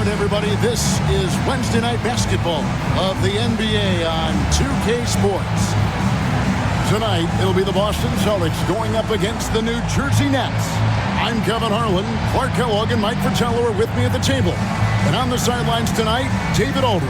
morning, everybody. This is Wednesday Night Basketball of the NBA on 2K Sports. Tonight, it'll be the Boston Celtics going up against the New Jersey Nets. I'm Kevin Harlan. Clark Kellogg and Mike Fratello are with me at the table. And on the sidelines tonight, David Aldridge.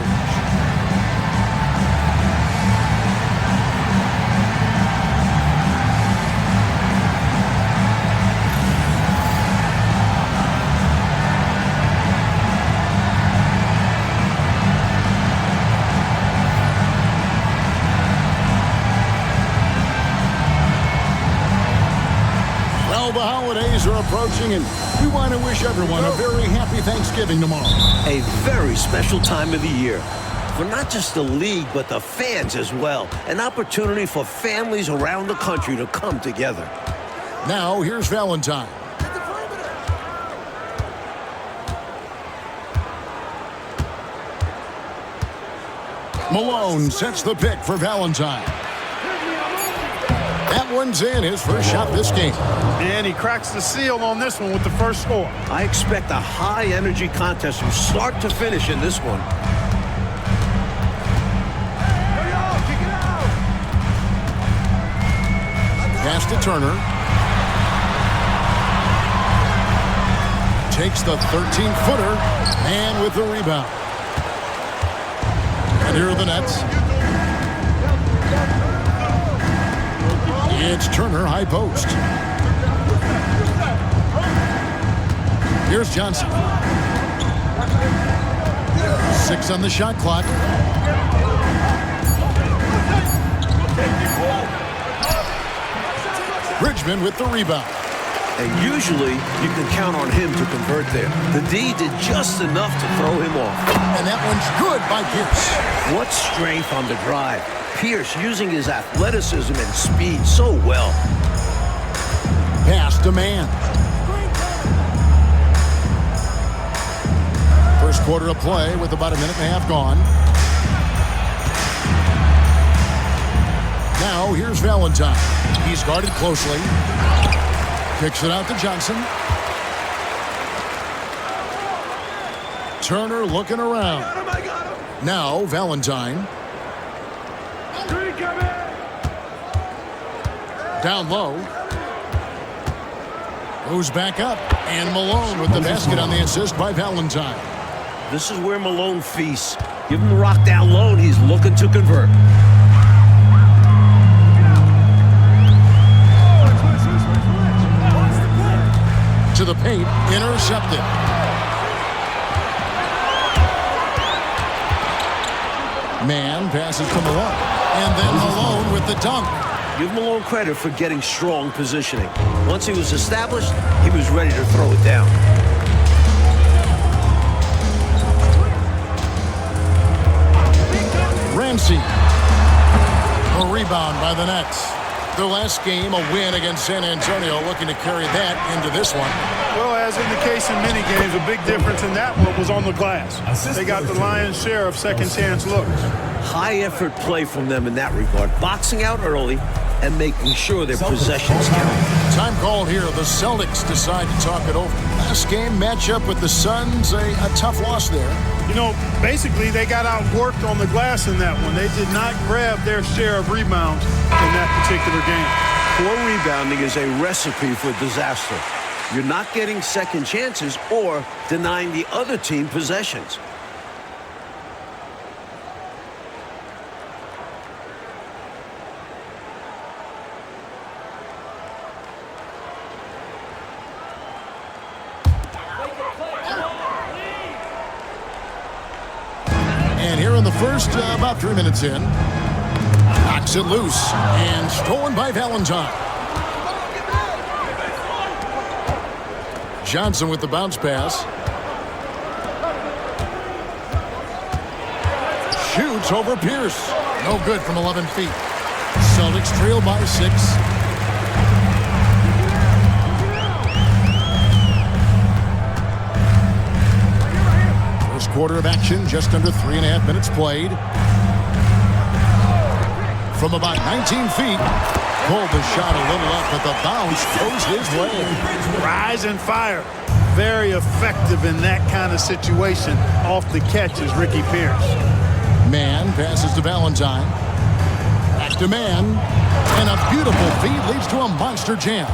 The holidays are approaching, and we want to wish everyone a very happy Thanksgiving tomorrow. A very special time of the year for not just the league, but the fans as well. An opportunity for families around the country to come together. Now, here's Valentine. Malone sets the pick for Valentine. That one's in, his first shot this game. And he cracks the seal on this one with the first score. I expect a high-energy contest from start to finish in this one. Pass to Turner. Takes the 13-footer, and with the rebound. And here are the Nets. It's Turner, high post. Here's Johnson. 6 on the shot clock. Bridgman with the rebound. And usually, you can count on him to convert there. The D did just enough to throw him off. And that one's good by Pierce. What strength on the drive. Pierce using his athleticism and speed so well. Pass to Man. First quarter of play with about a minute and a half gone. Now here's Valentine. He's guarded closely. Kicks it out to Johnson. Turner looking around. Now Valentine. Down low. Goes back up. And Malone with the basket on the assist by Valentine. This is where Malone feasts. Give him the rock down low, and he's looking to convert. To the paint. Intercepted. Man passes to Malone. And then Malone with the dunk. Give Malone credit for getting strong positioning. Once he was established, he was ready to throw it down. Ramsey. A rebound by the Nets. Their last game, a win against San Antonio, looking to carry that into this one. Well, as in the case in many games, a big difference in that one was on the glass. They got the lion's share of second chance looks. High effort play from them in that regard. Boxing out early and making sure their possessions count. Time called here. The Celtics decide to talk it over. Last game matchup with the Suns, a tough loss there. You know, basically they got outworked on the glass in that one. They did not grab their share of rebounds in that particular game. Poor rebounding is a recipe for disaster. You're not getting second chances or denying the other team possessions. And here in the first, about 3 minutes in, knocks it loose and stolen by Valentine. Johnson with the bounce pass. Shoots over Pierce. No good from 11 feet. Celtics trail by 6. First quarter of action, just under 3.5 minutes played. From about 19 feet, pulled the shot a little up, but the bounce goes his way. Rise and fire. very effective in that kind of situation off the catch is Ricky Pierce. Man passes to Valentine. Back to Man. And a beautiful feed leads to a monster jam.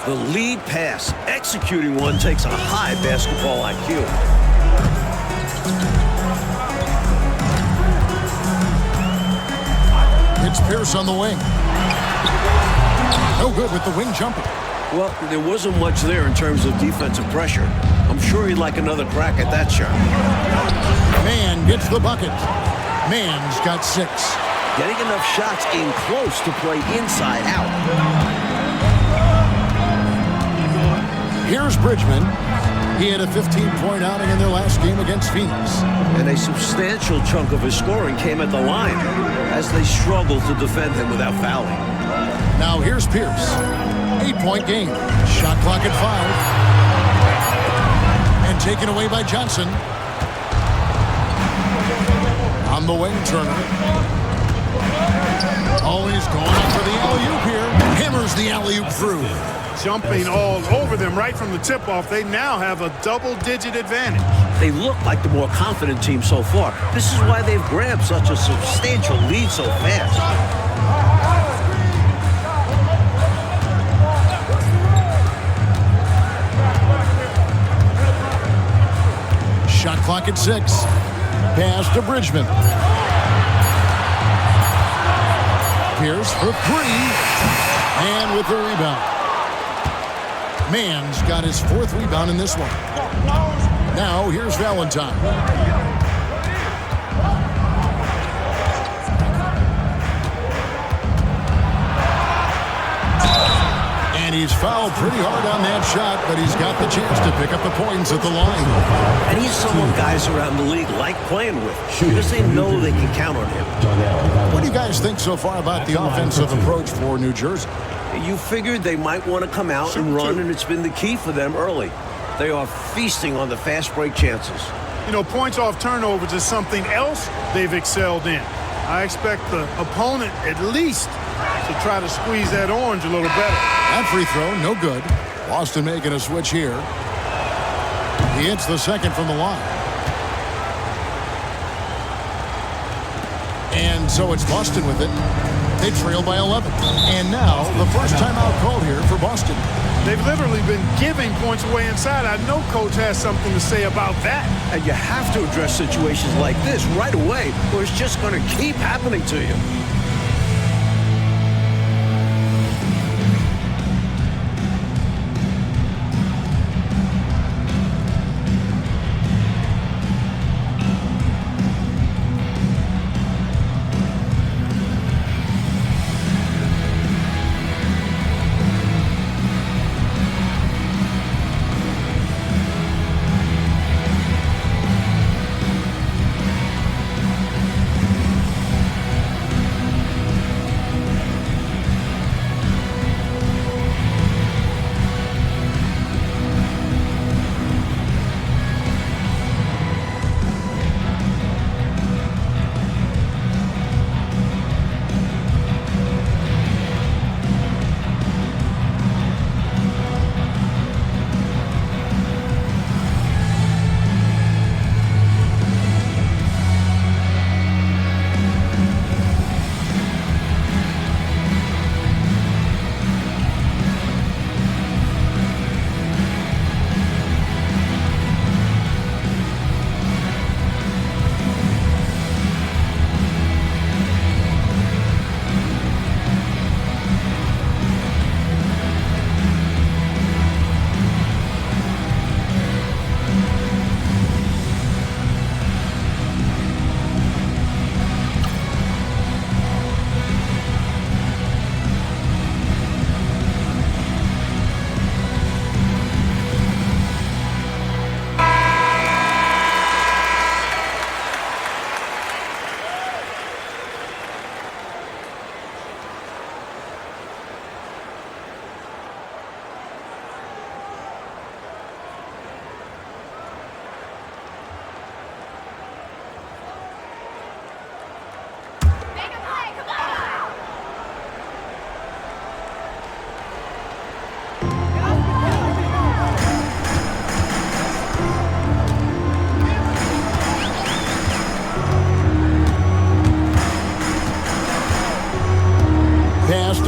The lead pass, executing one, takes a high basketball IQ. It's Pierce on the wing. No good with the wing jumper. Well, there wasn't much there in terms of defensive pressure. I'm sure he'd like another crack at that shot. Man gets the bucket. Man's got 6. Getting enough shots in close to play inside out. Here's Bridgman. He had a 15-point outing in their last game against Phoenix. And a substantial chunk of his scoring came at the line as they struggled to defend him without fouling. Now here's Pierce. 8-point game. Shot clock at 5. And taken away by Johnson. On the wing, Turner. Oh, he's going up for the alley-oop here. Hammers the alley-oop through. Jumping all over them right from the tip-off. They now have a double-digit advantage. They look like the more confident team so far. This is why they've grabbed such a substantial lead so fast. Shot clock at 6. Pass to Bridgman. Pierce for 3. And with the rebound. Man's got his 4th rebound in this one. Now here's Valentine. And he's fouled pretty hard on that shot, but he's got the chance to pick up the points at the line. And he's someone guys around the league like playing with because they know they can count on him. What do you guys think so far about the offensive approach for New Jersey? You figured they might want to come out and run, and it's been the key for them early. They are feasting on the fast break chances. You know, points off turnovers is something else they've excelled in. I expect the opponent at least to try to squeeze that orange a little better. That free throw, no good. Boston making a switch here. He hits the second from the line. And so it's Boston with it. They trail by 11. And now the first timeout called here for Boston. They've literally been giving points away inside. I know Coach has something to say about that. And you have to address situations like this right away, or it's just going to keep happening to you.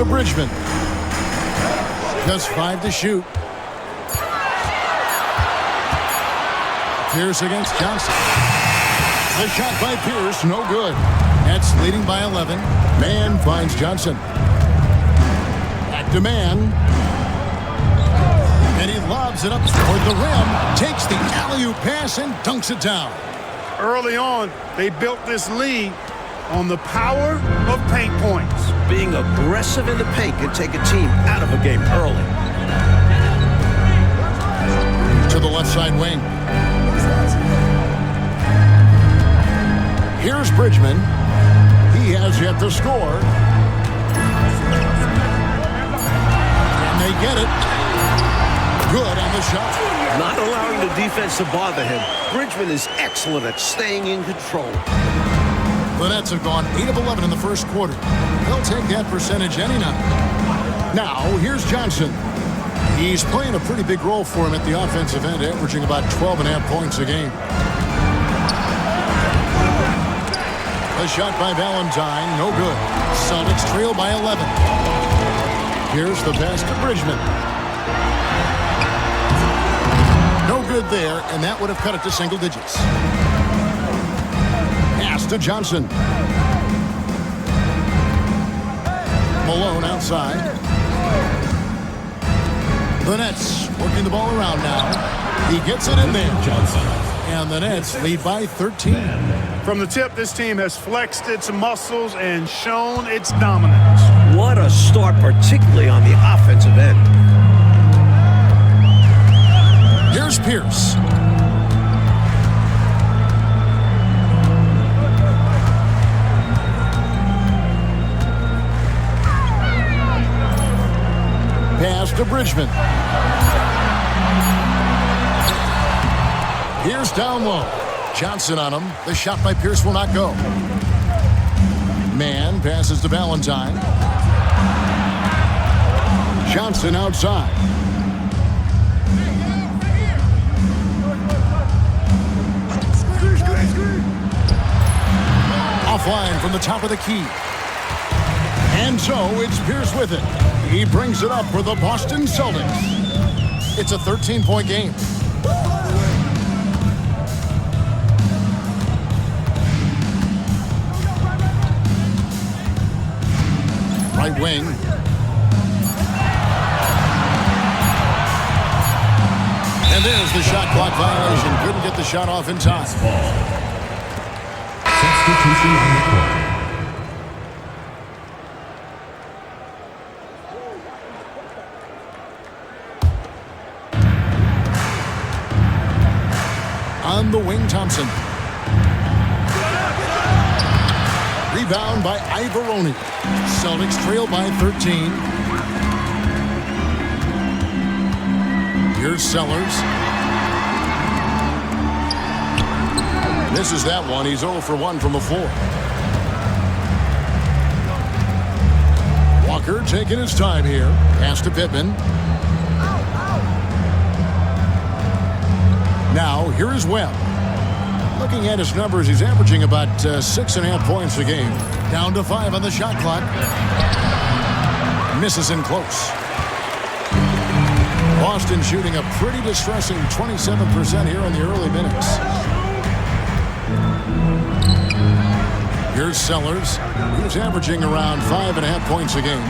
to Bridgman. Just 5 to shoot. Pierce against Johnson. The shot by Pierce, no good. Nets leading by 11. Mann finds Johnson. Back to Mann. And he lobs it up toward the rim. Takes the alley-oop pass and dunks it down. Early on, they built this lead on the power of paint points. Being aggressive in the paint can take a team out of a game early. To the left side wing. Here's Bridgman. He has yet to score. And they get it. Good on the shot. Not allowing the defense to bother him. Bridgman is excellent at staying in control. The Nets have gone 8 of 11 in the first quarter. They'll take that percentage any night. Now, here's Johnson. He's playing a pretty big role for him at the offensive end, averaging about 12.5 points a game. A shot by Valentine, no good. Celtics trail by 11. Here's the pass to Bridgman. No good there, and that would have cut it to single digits. Pass to Johnson. Malone outside. The Nets working the ball around now. He gets it in there. Johnson. And the Nets lead by 13. From the tip, this team has flexed its muscles and shown its dominance. What a start, particularly on the offensive end. Here's Pierce. Pass to Bridgman. Here's down low. Johnson on him. The shot by Pierce will not go. Mann passes to Valentine. Johnson outside. Offline from the top of the key. And so it's Pierce with it. He brings it up for the Boston Celtics. It's a 13-point game. Right wing. And there's the shot clock violation. Couldn't get the shot off in time. Substitution on the court. On the wing, Thompson. Rebound by Ivoroni. Celtics trail by 13. Here's Sellers. Misses that one. He's 0 for 1 from the floor. Walker taking his time here. Pass to Pittman. Now, here is Webb. Looking at his numbers, he's averaging about 6.5 points a game. Down to 5 on the shot clock. Misses in close. Boston shooting a pretty distressing 27% here in the early minutes. Here's Sellers. He's averaging around 5.5 points a game.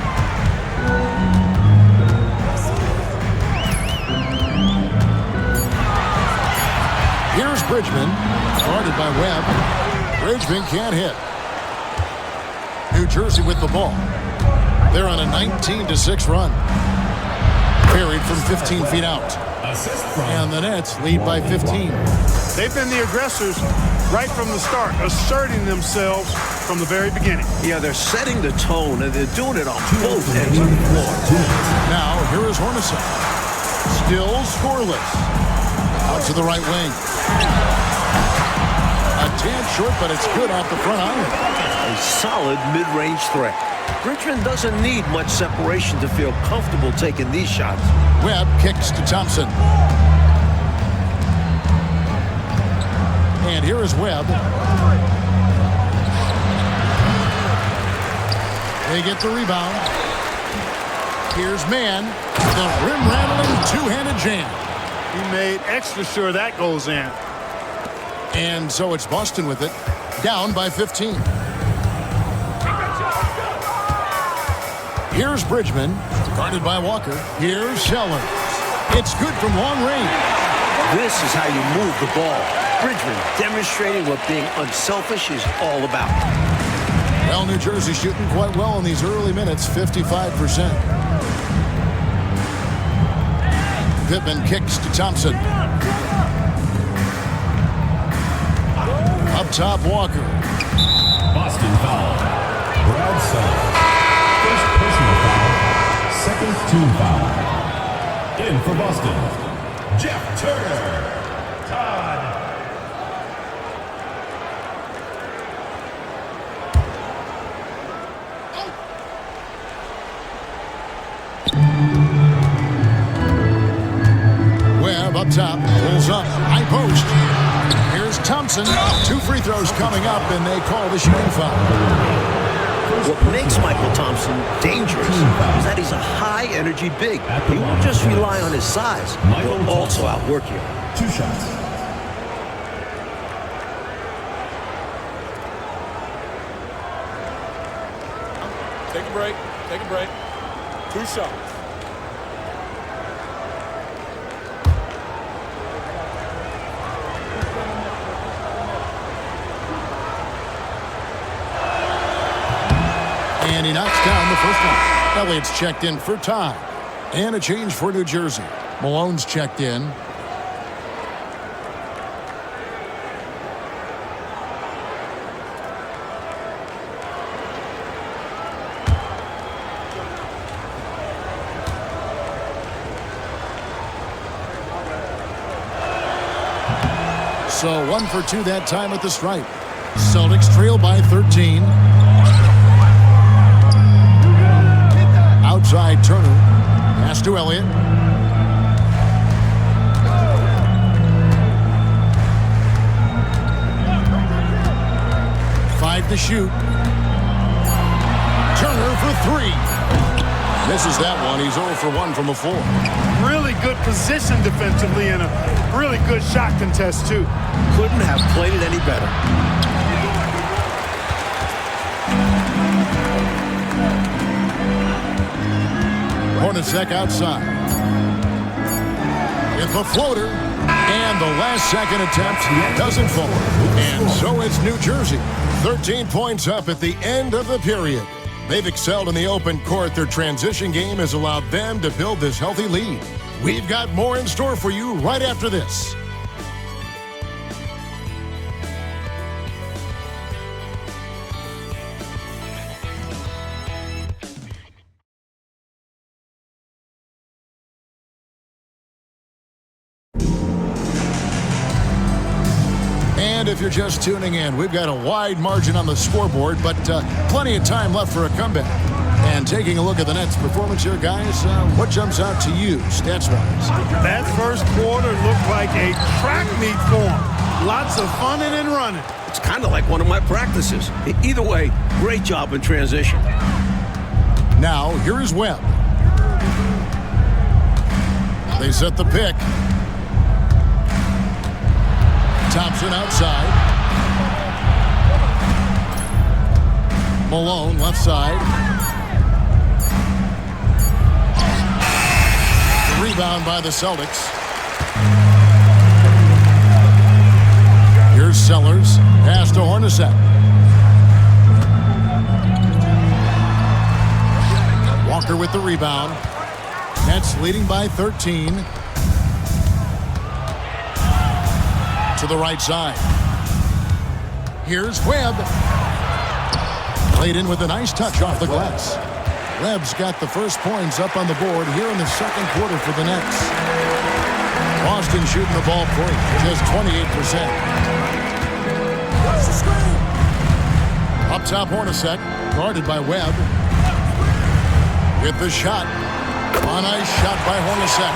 Here's Bridgman. Guarded by Webb. Bridgman can't hit. New Jersey with the ball. They're on a 19-6 run. Buried from 15 feet out. And the Nets lead by 15. They've been the aggressors right from the start, asserting themselves from the very beginning. Yeah, they're setting the tone, and they're doing it on both ends of the floor. Now, here is Hornacek. Still scoreless. Out to the right wing. A tad short, but it's good off the front iron. A solid mid-range threat. Bridgman doesn't need much separation to feel comfortable taking these shots. Webb kicks to Thompson. And here is Webb. They get the rebound. Here's Mann. The rim-rattling two-handed jam. He made extra sure that goes in. And so it's Boston with it. Down by 15. Here's Bridgman. Guarded by Walker. Here's Sellers. It's good from long range. This is how you move the ball. Bridgman demonstrating what being unselfish is all about. Well, New Jersey shooting quite well in these early minutes, 55%. Pittman kicks to Thompson. Up top, Walker. Boston foul. Brad Sellers. First personal foul. Second team foul. In for Boston, Jeff Turner. Todd. Webb up top, pulls up, high post. Here's Thompson. 2 free throws coming up, and they call the shooting foul. What makes Michael Thompson dangerous is that he's a high-energy big. He won't just rely on his size. He'll also outwork you. 2 shots. Take a break. Take a break. 2 shots. And he knocks down the first one. Elliott's checked in for time. And a change for New Jersey. Malone's checked in. So 1 for 2 that time at the stripe. Celtics trail by 13. Outside Turner. Pass to Elliott. Five to shoot. Turner for 3. Misses that one. He's 0 for 1 from the floor. Really good position defensively and a really good shot contest, too. Couldn't have played it any better. Hornacek outside. With a floater. And the last second attempt doesn't fall. And so it's New Jersey. 13 points up at the end of the period. They've excelled in the open court. Their transition game has allowed them to build this healthy lead. We've got more in store for you right after this. And if you're just tuning in, we've got a wide margin on the scoreboard, but plenty of time left for a comeback. And taking a look at the Nets' performance here, guys, what jumps out to you, stats-wise? That first quarter looked like a track meet for him. Lots of funning and running. It's kind of like one of my practices. Either way, great job in transition. Now, here is Webb. They set the pick. Thompson outside. Malone left side. Rebound by the Celtics. Here's Sellers. Pass to Hornacek. Walker with the rebound. Nets leading by 13. To the right side. Here's Webb. Played in with a nice touch off the glass. Webb's got the first points up on the board here in the second quarter for the Nets. Boston shooting the ball great, just 28%. Up top, Hornacek, guarded by Webb. With the shot. A nice shot by Hornacek.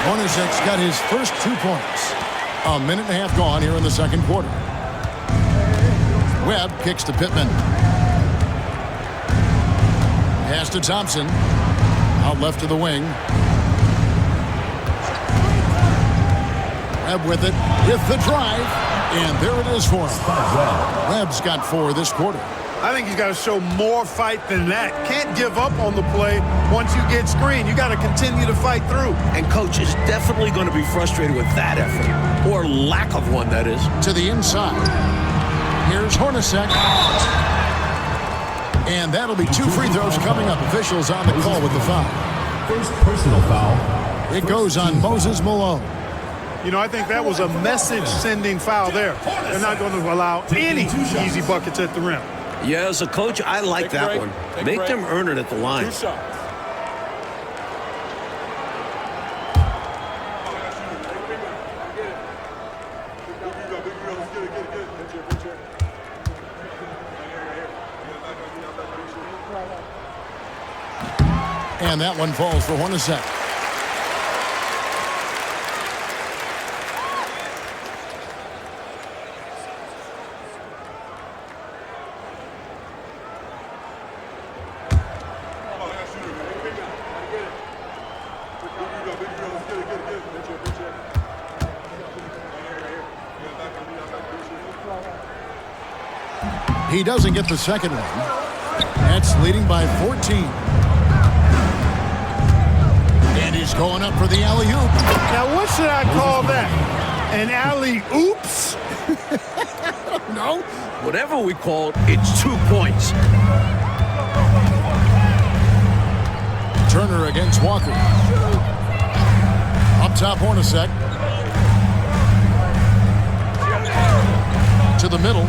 Hornacek's got his first 2 points. A minute and a half gone here in the second quarter. Webb kicks to Pittman. Pass to Thompson. Out left to the wing. Webb with it. With the drive. And there it is for him. Webb's got 4 this quarter. I think he's got to show more fight than that. Can't give up on the play once you get screened. You got to continue to fight through. And coach is definitely going to be frustrated with that effort. Or lack of one, that is. To the inside. Here's Hornacek. And that'll be 2 free throws coming up. Officials on the call with the foul. First personal foul. It goes on Moses Malone. You know, I think that was a message-sending foul there. They're not going to allow any easy buckets at the rim. Yeah, as a coach, I like that one. Make them earn it at the line. 2 shots. And that one falls for Hornacek. He doesn't get the second one. That's leading by 14. And he's going up for the alley-oop. Now, what should I call that? An alley-oops? No. Whatever we call it, it's 2 points. Turner against Walker. Up top, Hornacek. To the middle.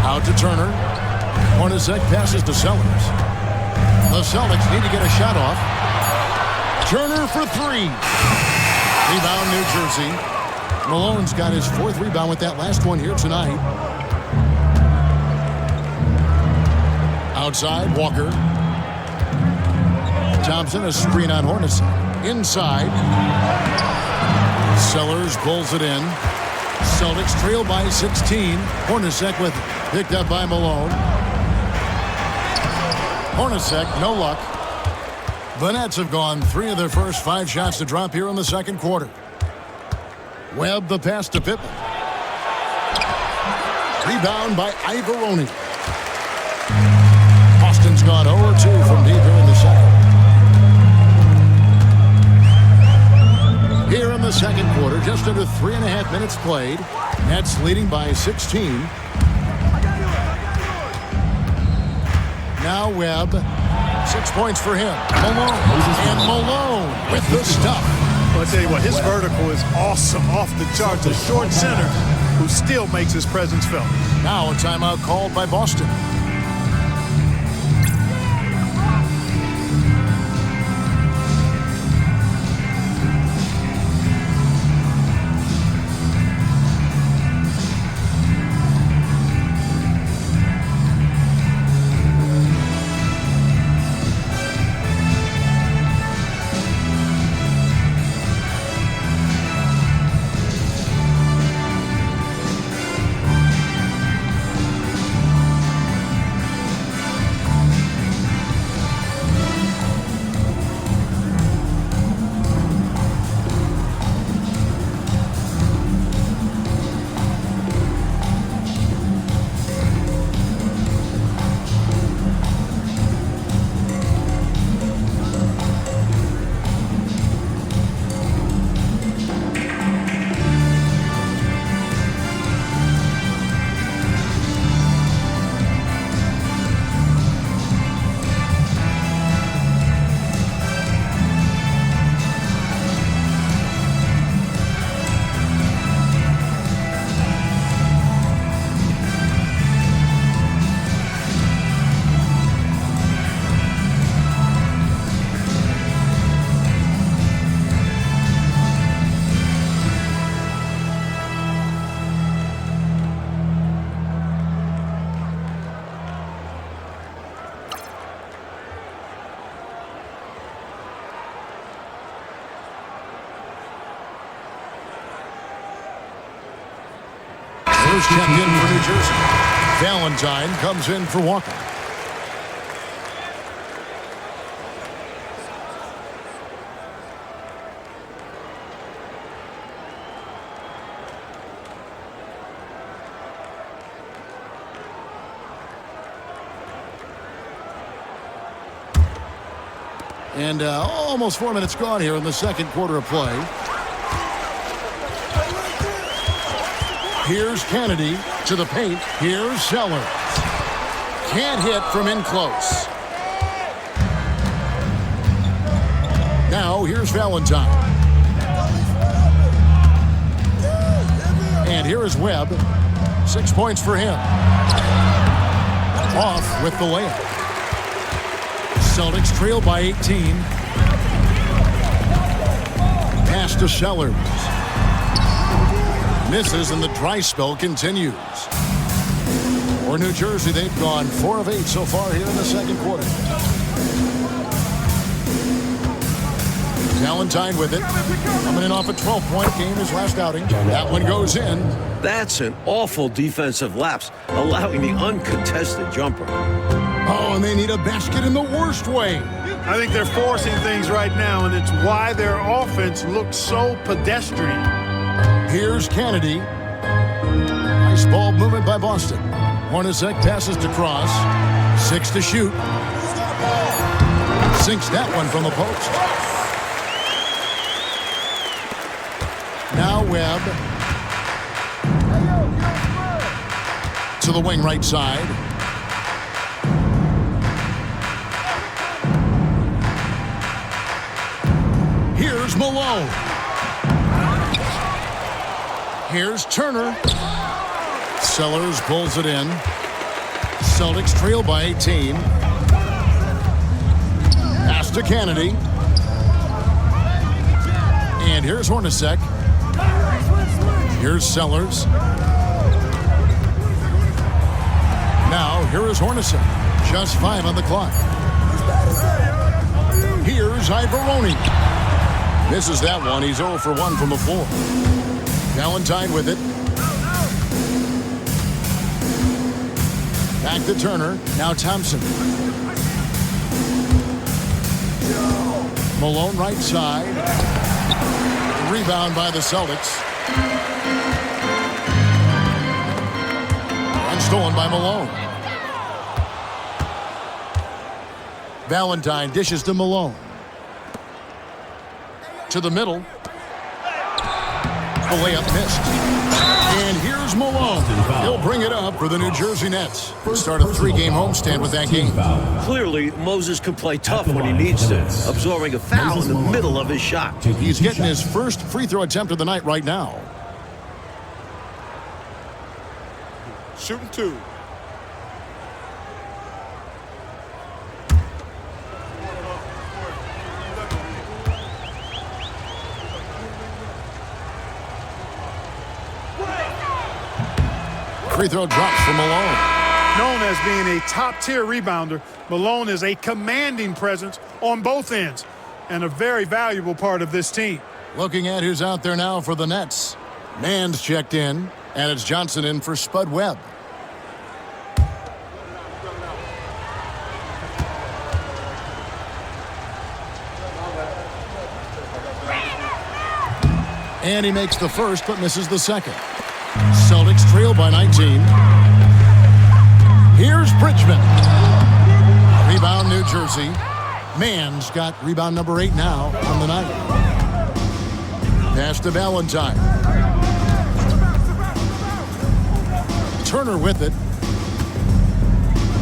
Out to Turner. Hornacek passes to Sellers. The Celtics need to get a shot off. Turner for 3. Rebound, New Jersey. Malone's got his 4th rebound with that last one here tonight. Outside, Walker. Thompson, a screen on Hornacek. Inside. Sellers pulls it in. Celtics trail by 16. Hornacek with it. Picked up by Malone. Hornacek, no luck. The Nets have gone 3 of their first 5 shots to drop here in the second quarter. Webb the pass to Pippen. Rebound by Ivoroni. Boston's gone 0-2 from deep here in the second. Here in the second quarter, just under 3.5 minutes played. Nets leading by 16. Now Webb, 6 points for him. Malone, and Malone with the stuff. Well, I'll tell you what, his vertical is awesome, off the charts. A short center who still makes his presence felt. Now a timeout called by Boston. First checked in for New Jersey. Valentine comes in for Walker. And almost 4 minutes gone here in the second quarter of play. Here's Kennedy to the paint. Here's Sellers. Can't hit from in close. Now here's Valentine. And here is Webb. 6 points for him. Off with the layup. Celtics trail by 18. Pass to Sellers. Misses and the dry spell continues. For New Jersey, they've gone 4 of 8 so far here in the second quarter. Valentine with it. Coming in off a 12-point game his last outing. That one goes in. That's an awful defensive lapse, allowing the uncontested jumper. Oh, and they need a basket in the worst way. I think they're forcing things right now, and it's why their offense looks so pedestrian. Here's Kennedy. Nice ball movement by Boston. Hornacek passes to Cross. 6 to shoot. Sinks that one from the post. Now Webb. To the wing right side. Here's Malone. Here's Turner. Sellers pulls it in. Celtics trail by 18. Pass to Kennedy. And here's Hornacek. Here's Sellers. Now, here is Hornacek. Just 5 on the clock. Here's Ivoroni. Misses that one. He's 0 for 1 from the floor. Valentine with it. Back to Turner. Now Thompson. Malone right side. Rebound by the Celtics. And stolen by Malone. Valentine dishes to Malone. To the middle. The layup missed. And here's Malone. He'll bring it up for the New Jersey Nets. Start a 3-game homestand with that game. Clearly, Moses can play tough when he needs to, absorbing a foul in the middle of his shot. He's getting his first free throw attempt of the night right now. Shooting 2. Free throw drops for Malone. Known as being a top-tier rebounder, Malone is a commanding presence on both ends and a very valuable part of this team. Looking at who's out there now for the Nets. Mann's checked in, and it's Johnson in for Spud Webb. And he makes the first, but misses the second. Celtics trail by 19. Here's Bridgman. Rebound, New Jersey. Mann's got rebound number 8 now on the night. Pass to Valentine. Turner with it.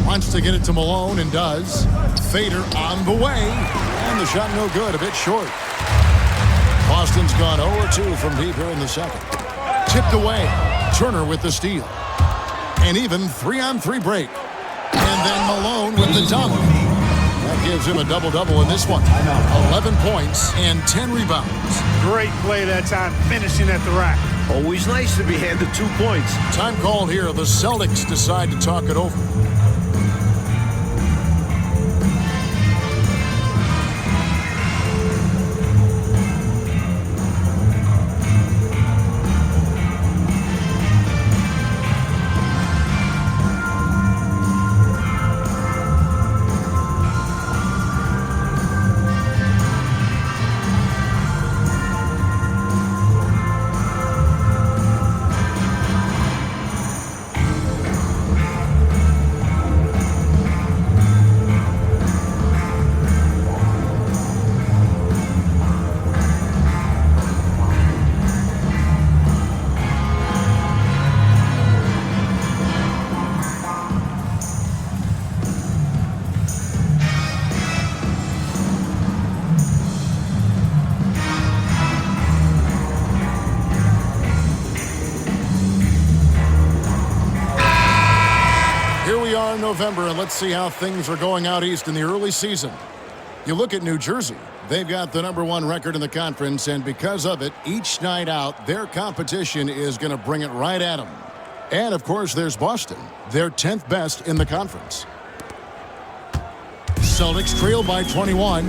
Wants to get it to Malone and does. Fader on the way. And the shot no good, a bit short. Boston's gone 0-2 from deep here in the second. Tipped away. Turner with the steal. And even 3-on-3 break. And then Malone with the dunk. That gives him a double-double in this one. 11 points and 10 rebounds. Great play that time, finishing at the rack. Always nice to be handed 2 points. Time called here. The Celtics decide to talk it over. are in November, and let's see how things are going out east in the early season. You look at New Jersey. They've got the #1 record in the conference, and because of it, each night out, their competition is going to bring it right at them. And, of course, there's Boston. They're 10th best in the conference. Celtics trail by 21.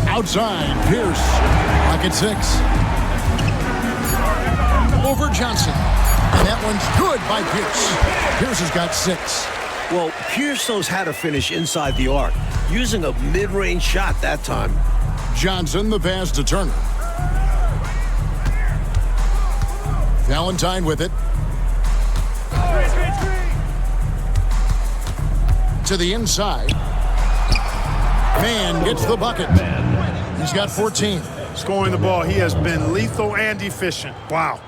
Outside, Pierce. Pocket 6. Over Johnson. And that one's good by Pierce. Pierce has got 6. Well, Pierce knows how to finish inside the arc, using a mid-range shot that time. Johnson, the pass to Turner. Valentine with it. To the inside. Man gets the bucket. He's got 14. Scoring the ball, he has been lethal and efficient. Wow.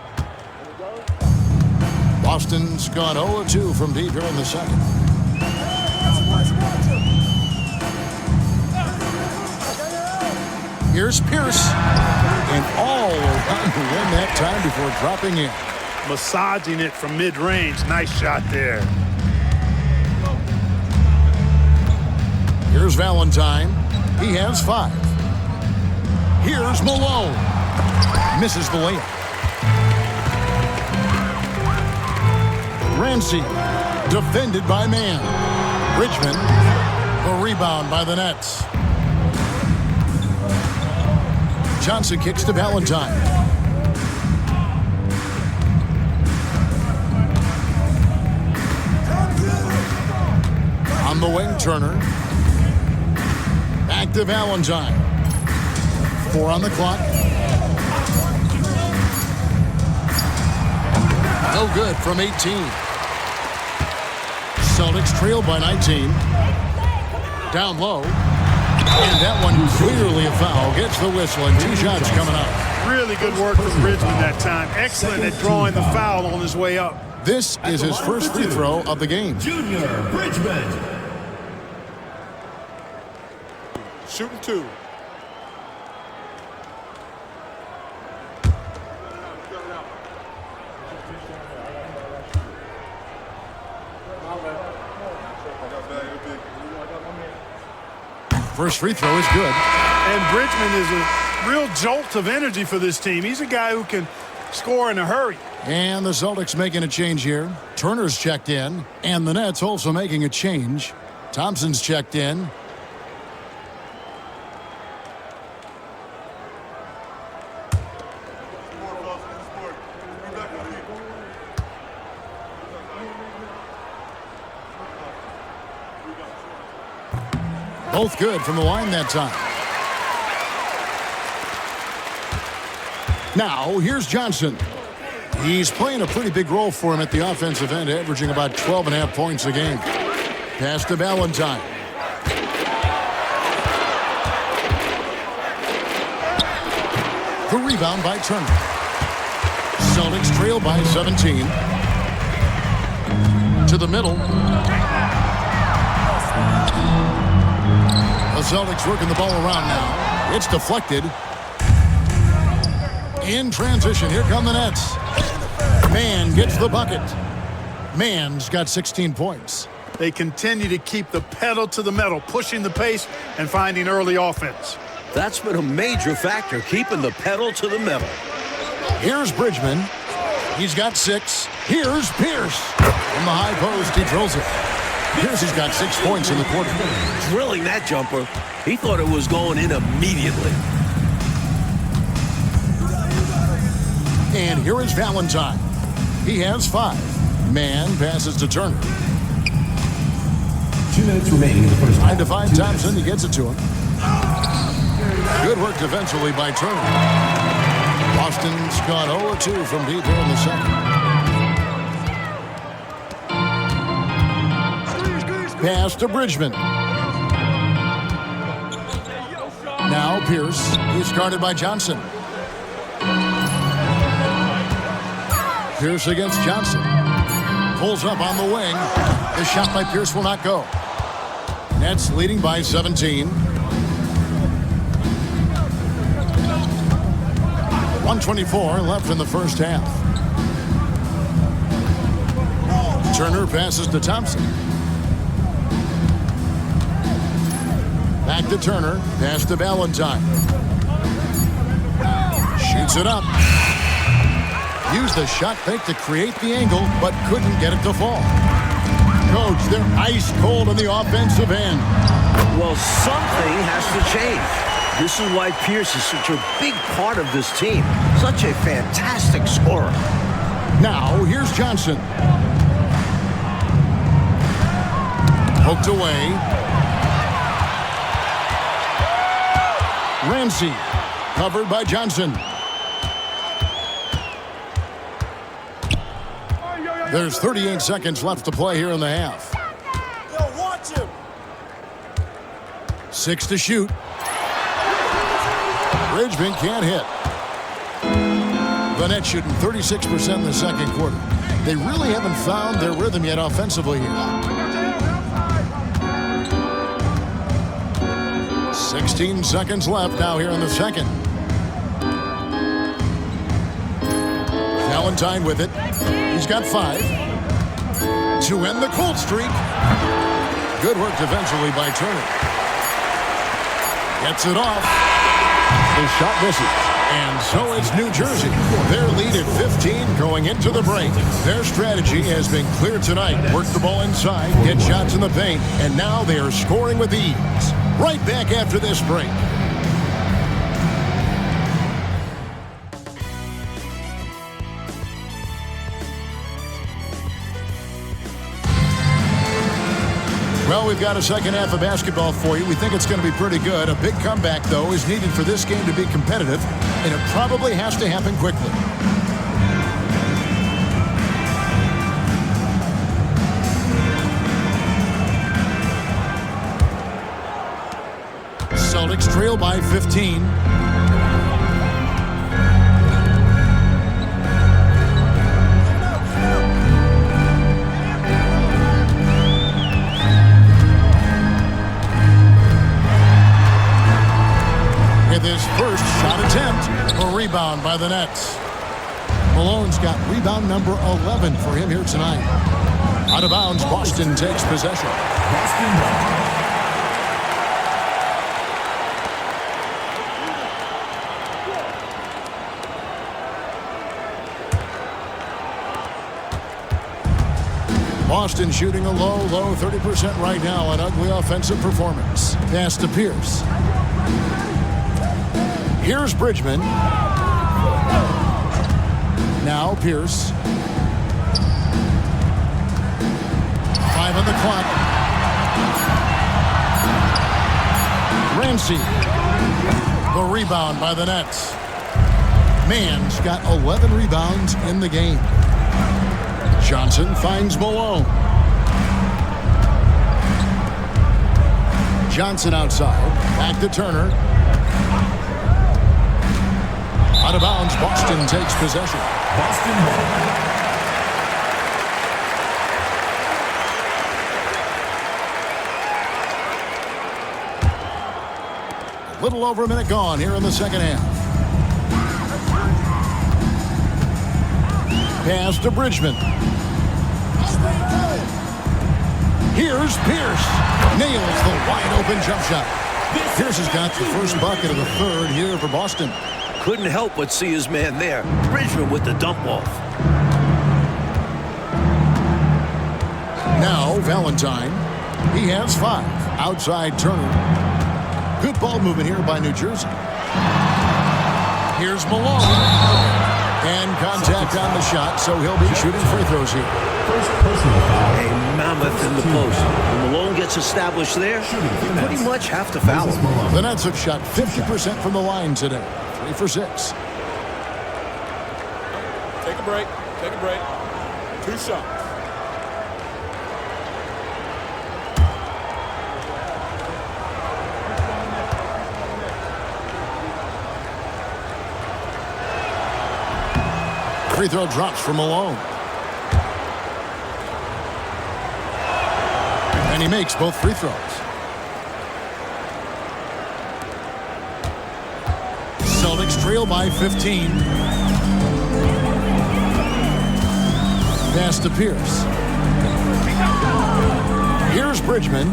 Boston's gone 0-2 from deep here in the second. Here's Pierce. And all around to win that time before dropping in. Massaging it from mid-range. Nice shot there. Here's Valentine. He has 5. Here's Malone. Misses the layup. Ramsey. Defended by Mann. Bridgman. The rebound by the Nets. Johnson kicks to Valentine. On the wing, Turner. Back to Valentine. 4 on the clock. No good from 18. Celtics trail by 19. Down low. And that one clearly a foul. Gets the whistle and 2 shots coming up. Really good work from Bridgman that time. Excellent at drawing the foul on his way up. This is his first free throw of the game. Junior Bridgman. Shooting 2. First free throw is good. And Bridgman is a real jolt of energy for this team. He's a guy who can score in a hurry. And the Celtics making a change here. Turner's checked in. And the Nets also making a change. Thompson's checked in. Both good from the line that time. Now, here's Johnson. He's playing a pretty big role for him at the offensive end, averaging about 12.5 points a game. Pass to Valentine. The rebound by Turner. Celtics trail by 17. To the middle. The Celtics working the ball around now. It's deflected. In transition, here come the Nets. Mann gets the bucket. Mann's got 16 points. They continue to keep the pedal to the metal, pushing the pace and finding early offense. That's been a major factor, keeping the pedal to the metal. Here's Bridgman. He's got 6. Here's Pierce. From the high post, he drills it. Pierce has got 6 points in the quarter. Drilling that jumper, he thought it was going in immediately. And here is Valentine. He has 5. Mann passes to Turner. 2 minutes remaining in the first half. Trying to find Thompson. He gets it to him. Good work defensively by Turner. Boston's gone 0-2 from deep here in the second. Pass to Bridgman. Now Pierce. He's guarded by Johnson. Pierce against Johnson. Pulls up on the wing. The shot by Pierce will not go. Nets leading by 17. 1:24 left in the first half. Turner passes to Thompson. Back to Turner. Pass to Valentine. Shoots it up. Used the shot fake to create the angle, but couldn't get it to fall. Coach, they're ice cold on the offensive end. Well, something has to change. This is why Pierce is such a big part of this team. Such a fantastic scorer. Now, here's Johnson. Poked away. Ramsey, covered by Johnson. There's 38 seconds left to play here in the half. Yo, watch him. 6 to shoot. Bridgman can't hit. The Nets shooting 36% in the second quarter. They really haven't found their rhythm yet offensively here. 16 seconds left now here in the second. Valentine with it. He's got 5 to end the cold streak. Good work defensively by Turner. Gets it off. The shot misses. And so is New Jersey. Their lead at 15 going into the break. Their strategy has been clear tonight. Work the ball inside, get shots in the paint, and now they are scoring with ease. Right back after this break. Well, we've got a second half of basketball for you. We think it's going to be pretty good. A big comeback, though, is needed for this game to be competitive, and it probably has to happen quickly. Celtics trail by 15. With his first shot attempt, a rebound by the Nets. Malone's got rebound number 11 for him here tonight. Out of bounds, Boston takes possession. Boston shooting a low 30% right now. An ugly offensive performance. Pass to Pierce. Here's Bridgman. Now Pierce. 5 on the clock. Ramsey. The rebound by the Nets. Mann's got 11 rebounds in the game. Johnson finds Malone. Johnson outside. Back to Turner. Out of bounds, Boston takes possession. Boston ball. A little over a minute gone here in the second half. Pass to Bridgman. Here's Pierce. Nails the wide open jump shot. Pierce has got the first bucket of the third here for Boston. Couldn't help but see his man there. Bridgman with the dump off. Now Valentine. He has 5. Outside Turner. Good ball movement here by New Jersey. Here's Malone. And contact on the shot, so he'll be shooting free throws here. A mammoth in the post. When Malone gets established there, you pretty much have to foul him. The Nets have shot 50% from the line today. 3 for 6. Take a break. Take a break. 2 shots. Free throw drops for Malone. And he makes both free throws. Celtics trail by 15. Pass to Pierce. Here's Bridgman.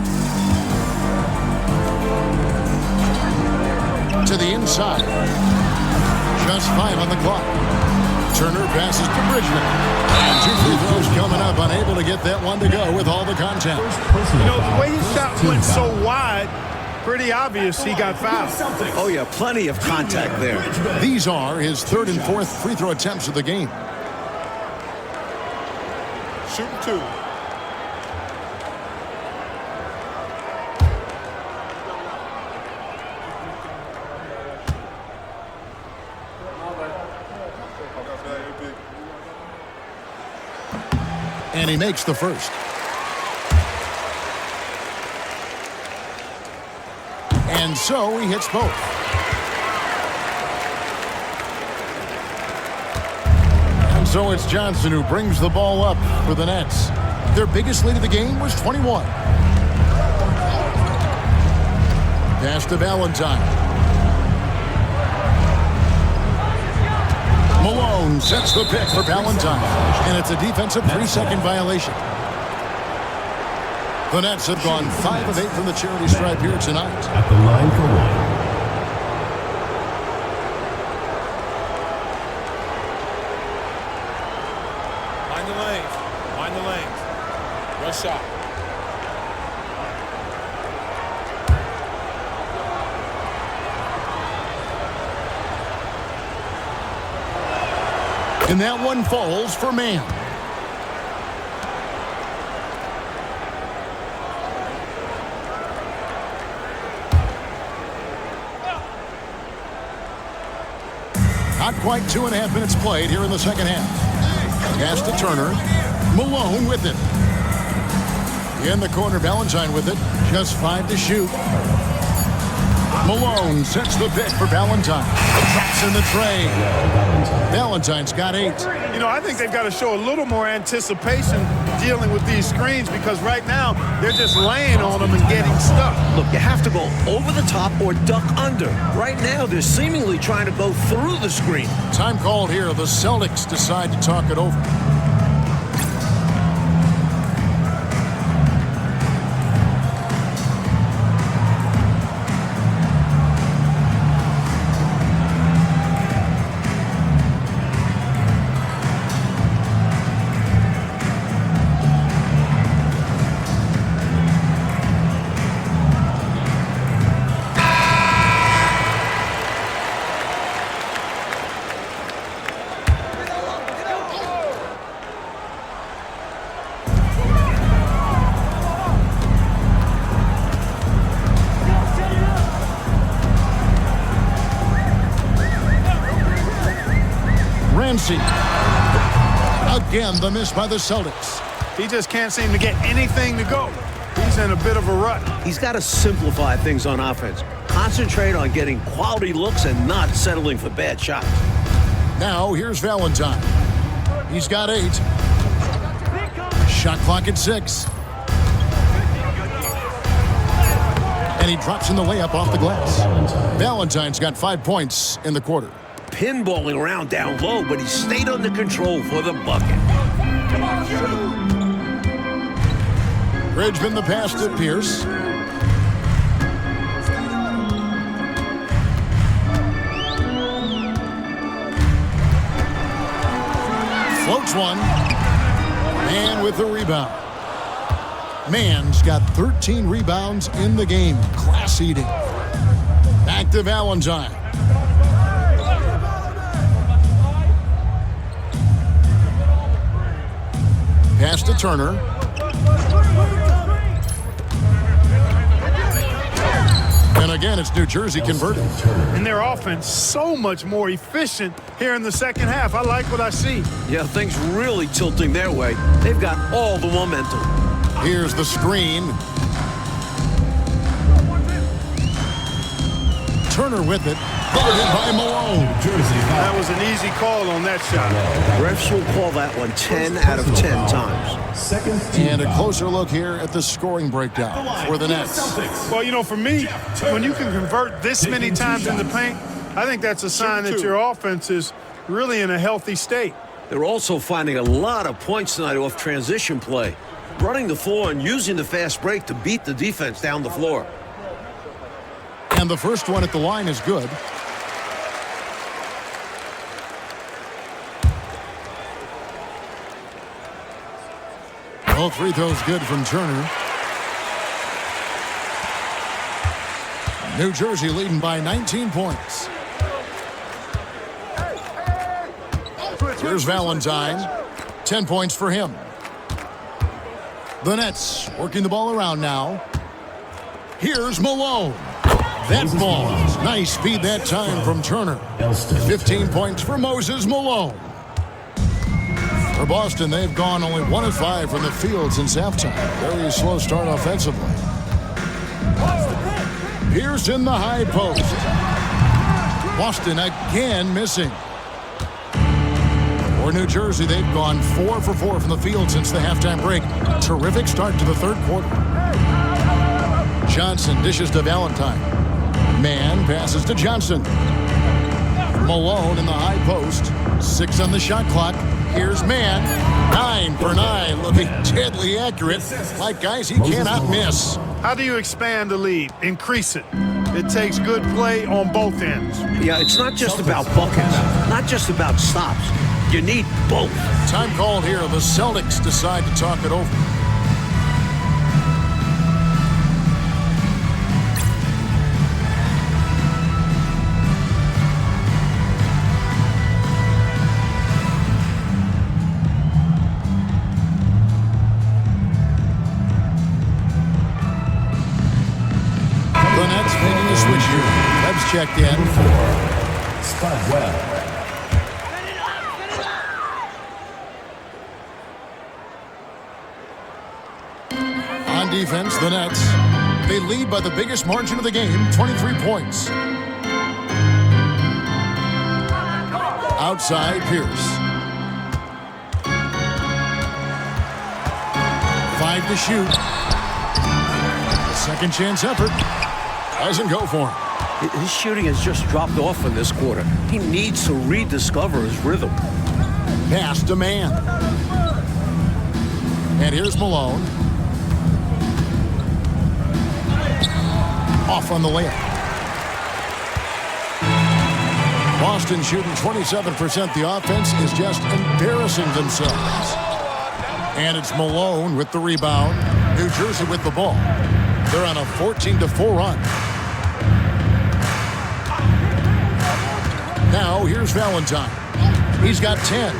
To the inside. Just 5 on the clock. Turner passes to Bridgman. And 2 free throws coming up. Unable to get that one to go with all the contact. You know, the way his shot went so wide, pretty obvious he got fouled. Oh, yeah, plenty of contact there. These are his 3rd and 4th free throw attempts of the game. Shooting 2. And he makes the first. And so he hits both. And so it's Johnson who brings the ball up for the Nets. Their biggest lead of the game was 21. Pass to Valentine. Malone sets the pick for Valentine. And it's a defensive 3-second violation. The Nets have gone 5 of 8 from the charity stripe here tonight. At the line for one. Mind the lanes. Mind the lanes. Rush shot. And that one falls for Mann. Not quite 2.5 minutes played here in the second half. Pass to Turner. Malone with it. In the corner, Valentine with it. Just 5 to shoot. Malone sets the pick for Valentine. Drops in the tray. Valentine's got 8. You know, I think they've got to show a little more anticipation dealing with these screens because right now they're just laying on them and getting stuck. Look, you have to go over the top or duck under. Right now, they're seemingly trying to go through the screen. Time called here. The Celtics decide to talk it over. Again, the miss by the Celtics. He just can't seem to get anything to go. He's in a bit of a rut. He's got to simplify things on offense. Concentrate on getting quality looks and not settling for bad shots. Now, here's Valentine. He's got 8. Shot clock at 6. And he drops in the layup off the glass. Valentine's got 5 points in the quarter. Pinballing around down low, but he stayed under control for the bucket. Bridgman the pass to Pierce. Floats one. Mann with the rebound. Mann's got 13 rebounds in the game. Class eating. Back to Valentine. Pass to Turner. And again, it's New Jersey converted. And their offense so much more efficient here in the second half. I like what I see. Yeah, things really tilting their way. They've got all the momentum. Here's the screen. Turner with it. Guarded by Malone. That was an easy call on that shot. Refs will call that one 10 out of 10 times. And a closer look here at the scoring breakdown for the Nets. Well, you know, for me, when you can convert this many times in the paint, I think that's a sign that your offense is really in a healthy state. They're also finding a lot of points tonight off transition play, running the floor and using the fast break to beat the defense down the floor. And the first one at the line is good. All free throws good from Turner. New Jersey leading by 19 points. Here's Valentine. 10 points for him. The Nets working the ball around now. Here's Malone. That ball. Nice feed that time from Turner. 15 points for Moses Malone. For Boston, they've gone only 1 of 5 from the field since halftime. Very slow start offensively. Pierce in the high post. Boston again missing. For New Jersey, they've gone 4 for 4 from the field since the halftime break. Terrific start to the third quarter. Johnson dishes to Valentine. Mann passes to Johnson. Malone in the high post. 6 on the shot clock. Here's Mann. 9 for 9. Looking deadly accurate. Like guys he cannot miss. How do you expand the lead? Increase it. It takes good play on both ends. Yeah, it's not just about buckets, not just about stops. You need both. Time called here. The Celtics decide to talk it over. The Nets making a switch here. Webb's checked in. Spud Webb. On defense, the Nets. They lead by the biggest margin of the game, 23 points. Outside, Pierce. 5 to shoot. Second chance effort. Doesn't go for him. His shooting has just dropped off in this quarter. He needs to rediscover his rhythm. Pass to Mann. And here's Malone. Off on the layup. Boston shooting 27%. The offense is just embarrassing themselves. And it's Malone with the rebound. New Jersey with the ball. They're on a 14-4 run. Now here's Valentine. He's got 10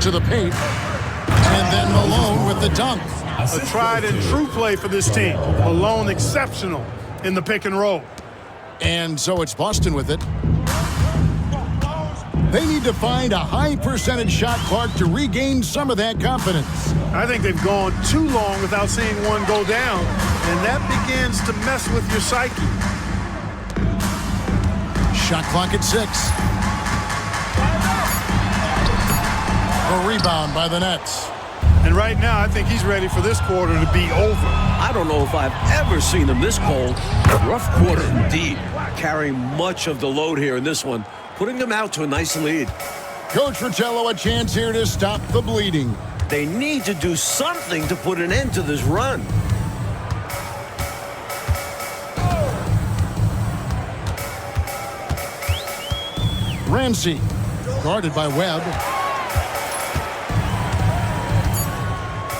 to the paint. And then Malone with the dunk. A tried and true play for this team. Malone exceptional in the pick and roll. And so it's Boston with it. They need to find a high percentage shot clock to regain some of that confidence. I think they've gone too long without seeing one go down, and that begins to mess with your psyche. Shot clock at 6. A rebound by the Nets. And right now, I think he's ready for this quarter to be over. I don't know if I've ever seen him this cold. Rough quarter indeed. Carrying much of the load here in this one, putting them out to a nice lead. Coach Fratello, a chance here to stop the bleeding. They need to do something to put an end to this run. Ramsey, guarded by Webb.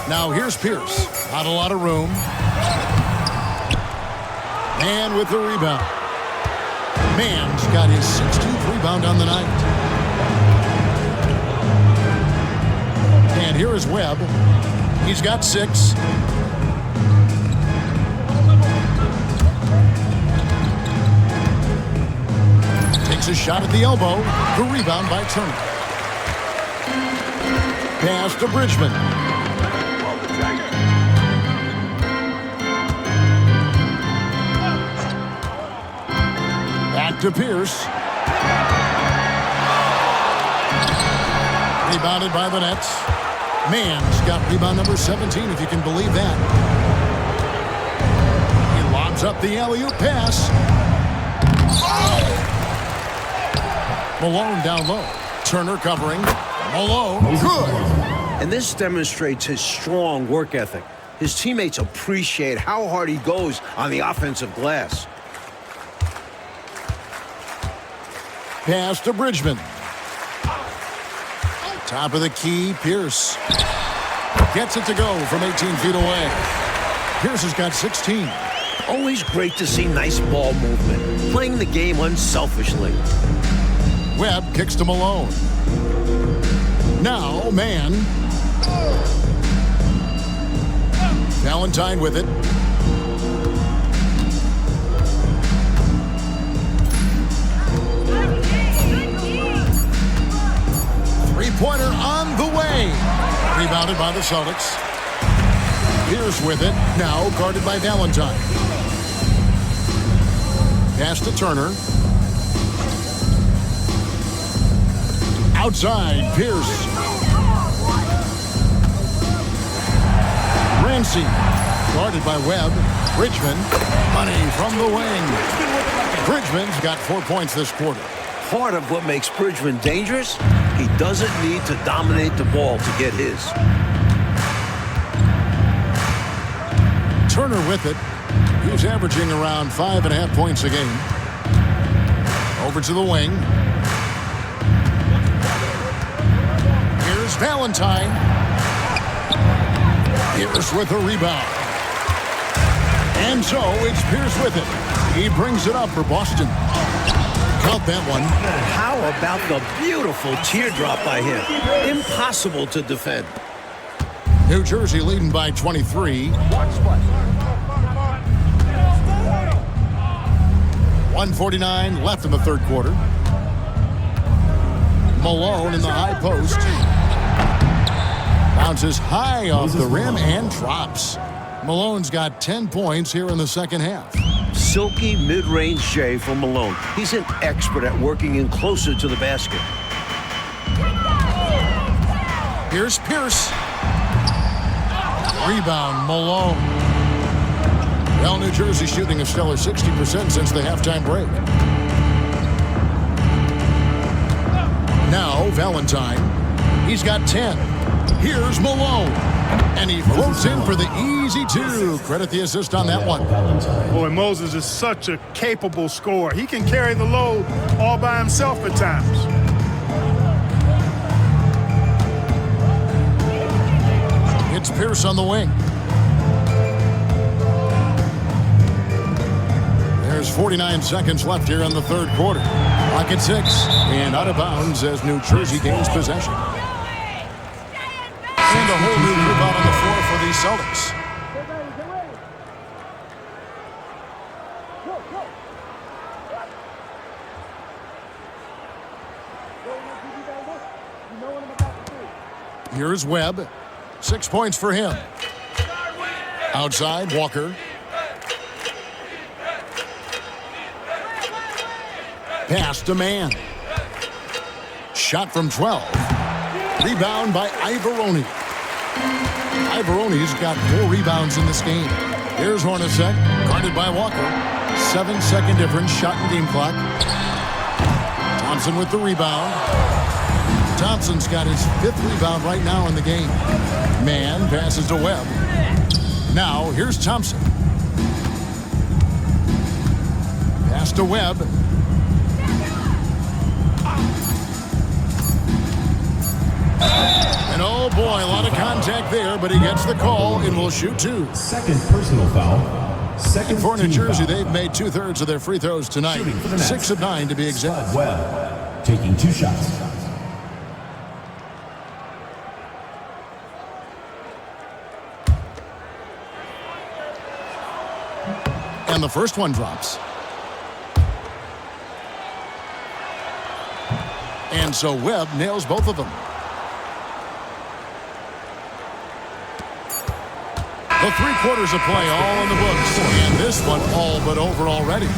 Now here's Pierce. Not a lot of room. And with the rebound. Mann's got his 16th rebound on the night. And here is Webb. He's got 6. Takes a shot at the elbow. The rebound by Turner. Pass to Bridgman. Back to Pierce. Rebounded by the Nets. Mann's got rebound number 17, if you can believe that. He lobs up the alley-oop pass. Malone down low. Turner covering. Malone, good. And this demonstrates his strong work ethic. His teammates appreciate how hard he goes on the offensive glass. Pass to Bridgman. Top of the key, Pierce. Gets it to go from 18 feet away. Pierce has got 16. Always great to see nice ball movement. Playing the game unselfishly. Webb kicks to Malone. Now, man. Valentine with it. Three-pointer on the way. Rebounded by the Celtics. Pierce with it. Now guarded by Valentine. Pass to Turner. Outside, Pierce. Ramsey. Guarded by Webb. Bridgman. Money from the wing. Bridgman's got 4 points this quarter. Part of what makes Bridgman dangerous, he doesn't need to dominate the ball to get his. Turner with it. He's averaging around 5.5 points a game. Over to the wing. Here's Valentine. Pierce with a rebound. And so it's Pierce with it. He brings it up for Boston. Count that one. How about the beautiful teardrop by him? Impossible to defend. New Jersey leading by 23. 1:49 left in the third quarter. Malone in the high post. Bounces high off the rim and drops. Malone's got 10 points here in the second half. Silky mid-range J from Malone. He's an expert at working in closer to the basket. Here's Pierce. Rebound, Malone. Well, New Jersey shooting a stellar 60% since the halftime break. Now, Valentine. He's got 10. Here's Malone. And he floats in for the easy two. Credit the assist on that one. Boy, Moses is such a capable scorer. He can carry the load all by himself at times. It's Pierce on the wing. There's 49 seconds left here in the third quarter. Clock at 6 and out of bounds as New Jersey gains possession. And a whole new group out on the floor for the Celtics. Here's Webb. 6 points for him. Outside, Walker. Pass to man. Shot from 12. Rebound by Ivoroni. Ivoroni's got 4 rebounds in this game. Here's Hornacek, guarded by Walker. 7-second difference, shot and game clock. Thompson with the rebound. Thompson's got his 5th rebound right now in the game. Man passes to Webb. Now, here's Thompson. Pass to Webb. And oh boy, a lot of contact there, but he gets the call and will shoot 2. Second personal foul. Second For New team Jersey, foul. they've made 2/3 of their free throws tonight. Shooting for the Nets. 6 of 9 to be exact. Webb taking 2 shots. And the first one drops. And so Webb nails both of them. The 3 quarters of play all in the books. And this one all but over already.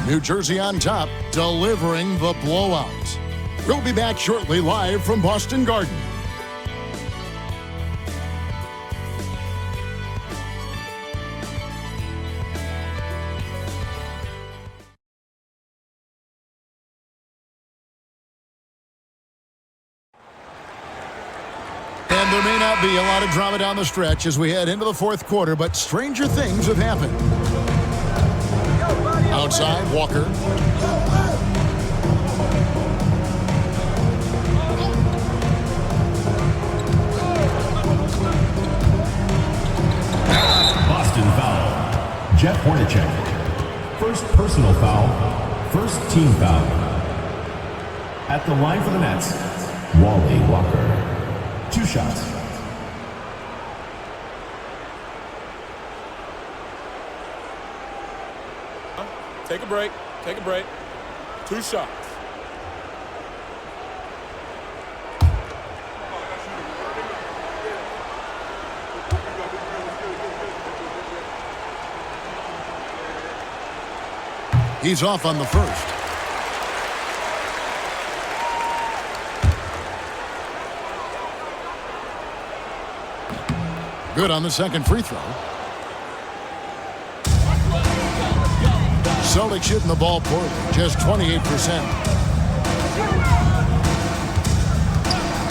New Jersey on top, delivering the blowout. We'll be back shortly live from Boston Garden. there may not be a lot of drama down the stretch as we head into the fourth quarter, but stranger things have happened. Outside, Walker. Boston foul. Jeff Hornacek. First personal foul. First team foul. At the line for the Nets, Wally Walker. 2 shots. Take a break. Take a break. 2 shots. He's off on the first. Good on the second free throw. Celtics shooting the ball poorly, just 28%.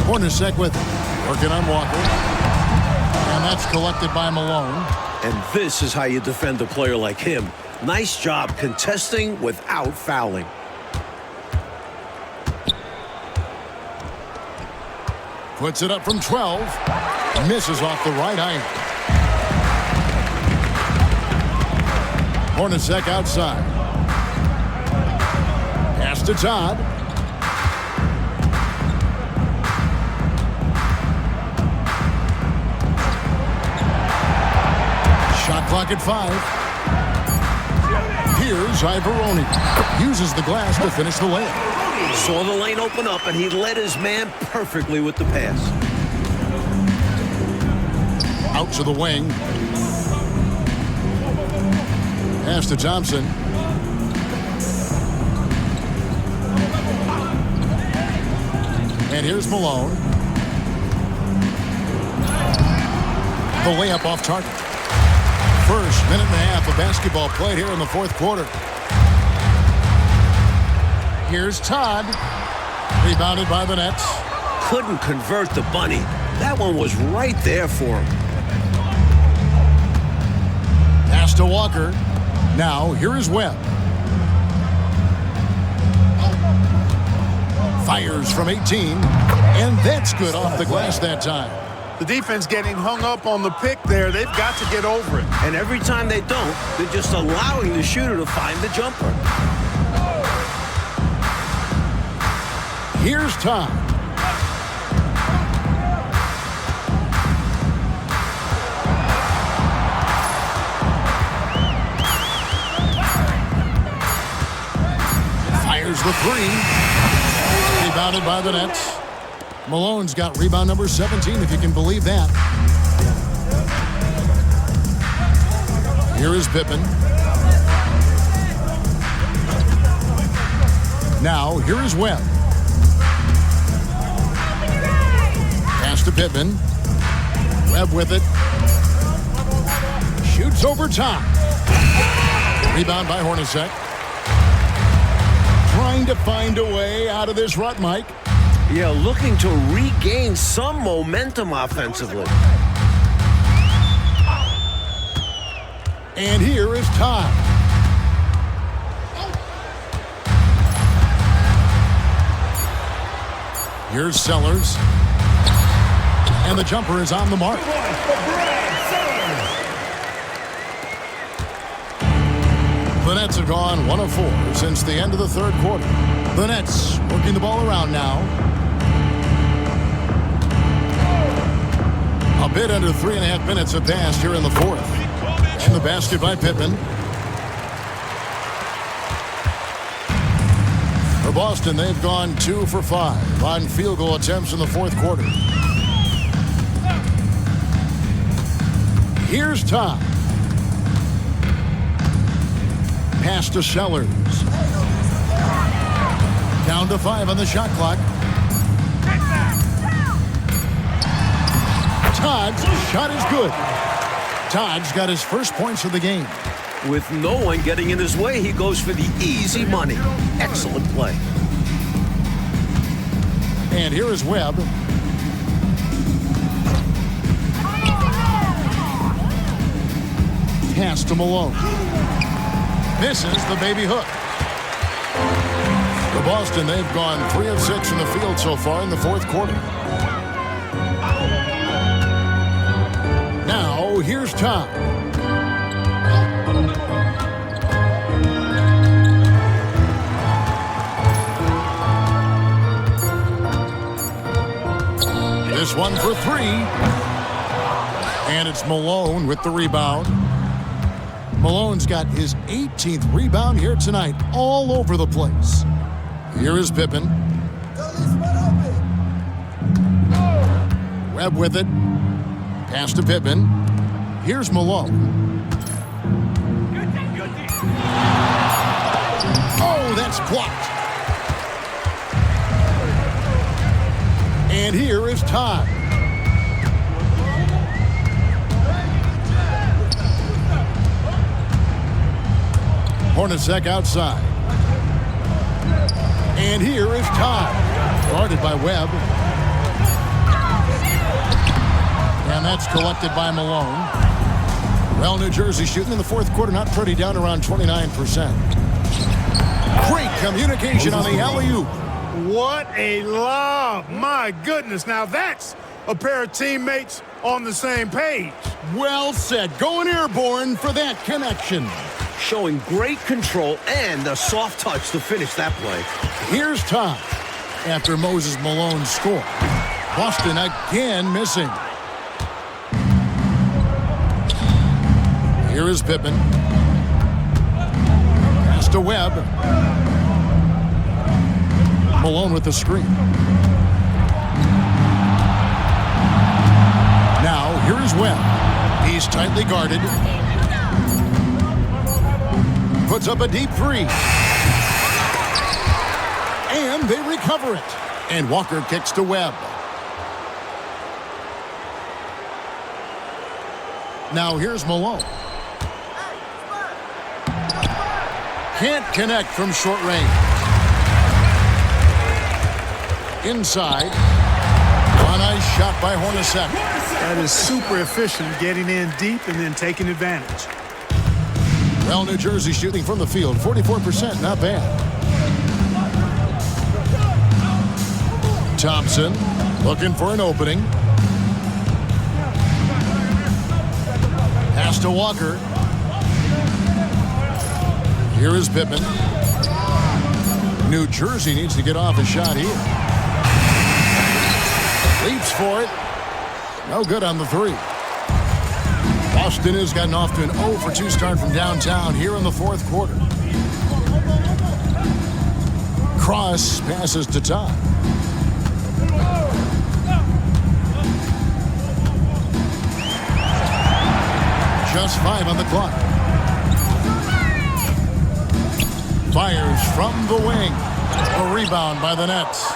Hornacek with it, working on Walker. And that's collected by Malone. And this is how you defend a player like him. Nice job contesting without fouling. Puts it up from 12. Misses off the right iron. Hornacek outside. Pass to Todd. Shot clock at 5. Here's Ivoroni. Uses the glass to finish the layup. Saw the lane open up, and he led his man perfectly with the pass. Out to the wing. Pass to Thompson. And here's Malone. The layup off target. First minute and a half of basketball played here in the fourth quarter. Here's Todd. Rebounded by the Nets. Couldn't convert the bunny. That one was right there for him. Pass to Walker. Now, here is Webb. Fires from 18. And that's good off the glass that time. The defense getting hung up on the pick there. They've got to get over it. And every time they don't, they're just allowing the shooter to find the jumper. Here's Todd. Fires the three. Rebounded by the Nets. Malone's got rebound number 17, if you can believe that. Here is Pippen. Now, here is Webb. Pass to Pippen. Webb with it. Shoots over top. Rebound by Hornacek. Trying to find a way out of this rut, Mike. Yeah, looking to regain some momentum offensively. And here is Todd. Here's Sellers. And the jumper is on the mark. The Nets have gone 1 of 4 since the end of the third quarter. The Nets working the ball around now. A bit under 3.5 minutes have passed here in the fourth. And the basket by Pippen. For Boston, they've gone 2 for 5 on field goal attempts in the fourth quarter. Here's Todd. Pass to Sellers. Down to 5 on the shot clock. Todd's shot is good. Todd's got his first points of the game. With no one getting in his way, he goes for the easy money. Excellent play. And here is Webb. pass to Malone. Misses the baby hook. For Boston, they've gone 3 of 6 from the field so far in the fourth quarter. Now, here's Tom. This one for 3. And it's Malone with the rebound. Malone's got his 18th rebound here tonight, all over the place. Here is Pippen. Webb with it. Pass to Pippen. Here's Malone. Oh, that's blocked. And here is Todd. Hornacek outside. And here is Todd. Guarded by Webb. And that's collected by Malone. Well, New Jersey shooting in the fourth quarter, not pretty, down around 29%. Great communication on the alley-oop. What a lob. My goodness. Now that's a pair of teammates on the same page. Well said. Going airborne for that connection. Showing great control and a soft touch to finish that play. Here's Todd after Moses Malone's score. Boston again missing. Here is Pippen. Pass to Webb. Malone with the screen. Now, here is Webb. He's tightly guarded. Puts up a deep 3. And they recover it. And Walker kicks to Webb. Now here's Malone. Can't connect from short range. Inside. A nice shot by Hornacek. That is super efficient, getting in deep and then taking advantage. Well, New Jersey shooting from the field, 44%, not bad. Thompson looking for an opening. Pass to Walker. Here is Pippen. New Jersey needs to get off a shot here. Leaps for it. No good on the 3. Boston has gotten off to an 0 for 2 start from downtown here in the fourth quarter. Cross passes to Todd. Just 5 on the clock. Fires from the wing. A rebound by the Nets.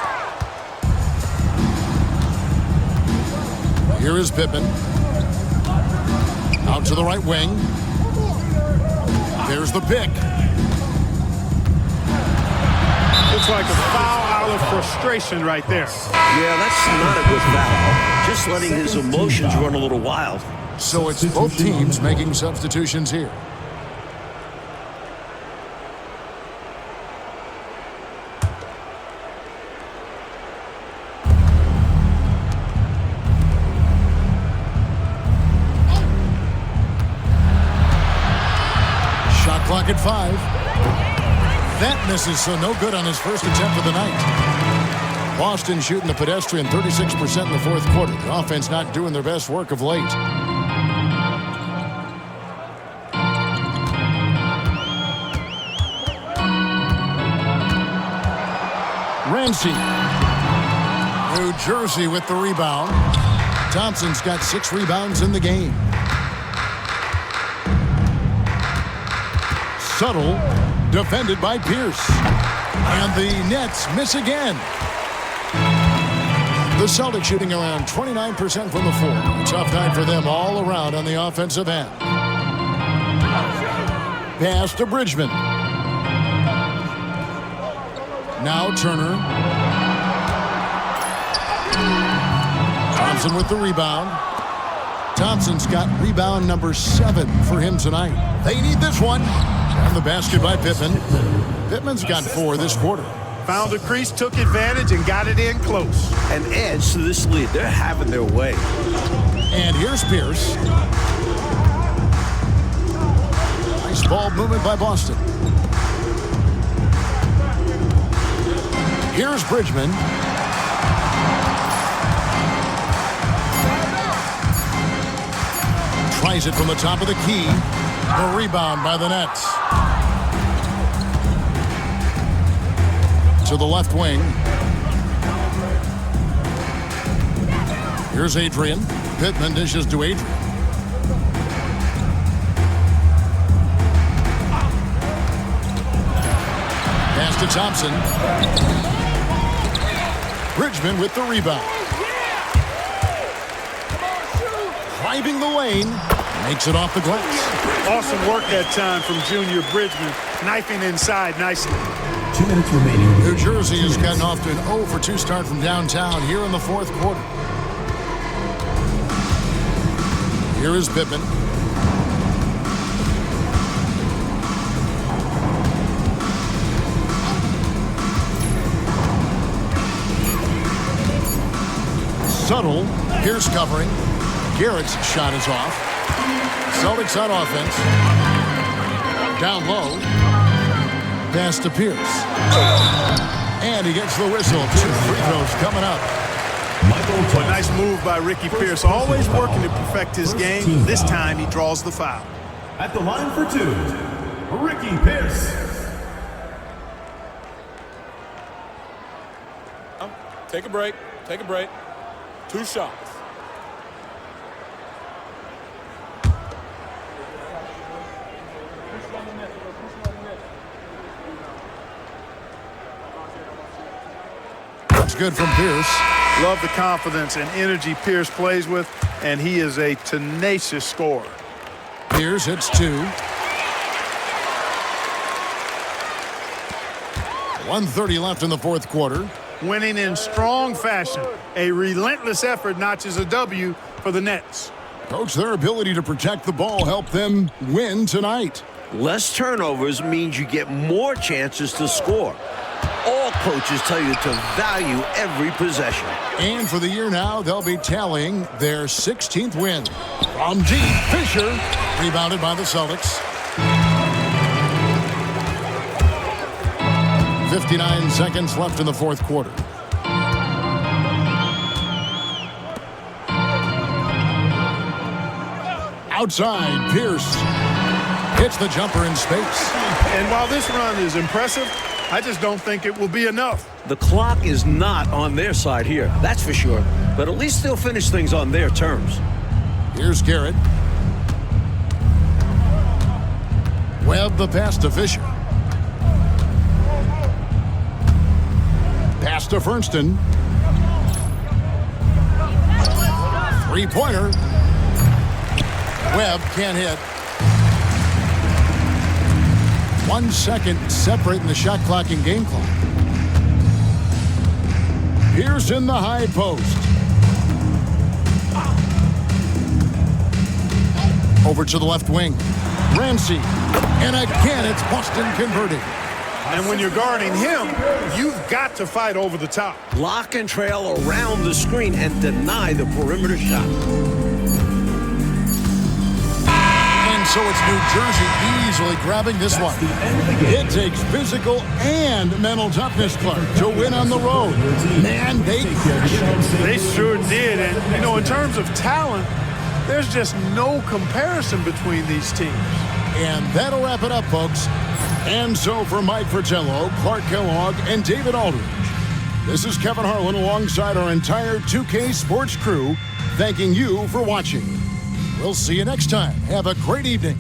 Here is Pippen. Out to the right wing. There's the pick. Looks like a foul out of frustration right there. Yeah, that's not a good foul. Just letting his emotions run a little wild. So it's both teams making substitutions here. Shot clock at 5. That misses, so no good on his first attempt of the night. Boston shooting a pedestrian 36% in the fourth quarter. The offense not doing their best work of late. Ramsey. New Jersey with the rebound. Thompson's got 6 rebounds in the game. Subtle, defended by Pierce. And the Nets miss again. The Celtics shooting around 29% from the floor. A tough night for them all around on the offensive end. Pass to Bridgman. Now Turner. Thompson with the rebound. Thompson's got rebound number 7 for him tonight. They need this one. And the basket by Pittman. Pittman's got 4 this quarter. Found a crease, took advantage, and got it in close. And adds to this lead. They're having their way. And here's Pierce. Nice ball movement by Boston. Here's Bridgman. Tries it from the top of the key. The rebound by the Nets. To the left wing. Here's Adrian. Pittman dishes to Adrian. Pass to Thompson. Bridgman with the rebound. Driving the lane. Makes it off the glass. Awesome work that time from Junior Bridgman. Knifing inside nicely. 2 minutes remaining. New Jersey has gotten off to an 0 for 2 start from downtown here in the 4th quarter. Here is Pittman. Subtle. Pierce covering. Garrett's shot is off. Celtics on offense. Down low. Pass to Pierce. And he gets the whistle. 2 free throws coming up. A nice move by Ricky Pierce. Always working to perfect his game. This time he draws the foul. At the line for 2, Ricky Pierce. Take a break. Take a break. 2 shots. That's good from Pierce. Love the confidence and energy Pierce plays with, and he is a tenacious scorer. Pierce hits 2. 1:30 left in the 4th quarter. Winning in strong fashion. A relentless effort notches a W for the Nets. Coach, their ability to protect the ball helped them win tonight. Less turnovers means you get more chances to score. All coaches tell you to value every possession. And for the year now, they'll be tallying their 16th win. From deep, Fisher, rebounded by the Celtics. 59 seconds left in the 4th quarter. Outside, Pierce hits the jumper in space. And while this run is impressive, I just don't think it will be enough. The clock is not on their side here, that's for sure. But at least they'll finish things on their terms. Here's Garrett. Webb the pass to Fisher. Pass to Fernston. 3-pointer. Webb can't hit. 1 second separating the shot clock and game clock. Pierce in the high post. Over to the left wing. Ramsey. And again, it's Boston converting. And when you're guarding him, you've got to fight over the top. Lock and trail around the screen and deny the perimeter shot. And so it's New Jersey easily grabbing this one. It takes physical and mental toughness, Clark, to win on the road. Man, they sure did. And, you know, in terms of talent, there's just no comparison between these teams. And that'll wrap it up, folks. And so for Mike Fratello, Clark Kellogg, and David Aldridge, this is Kevin Harlan alongside our entire 2K Sports crew, thanking you for watching. We'll see you next time. Have a great evening.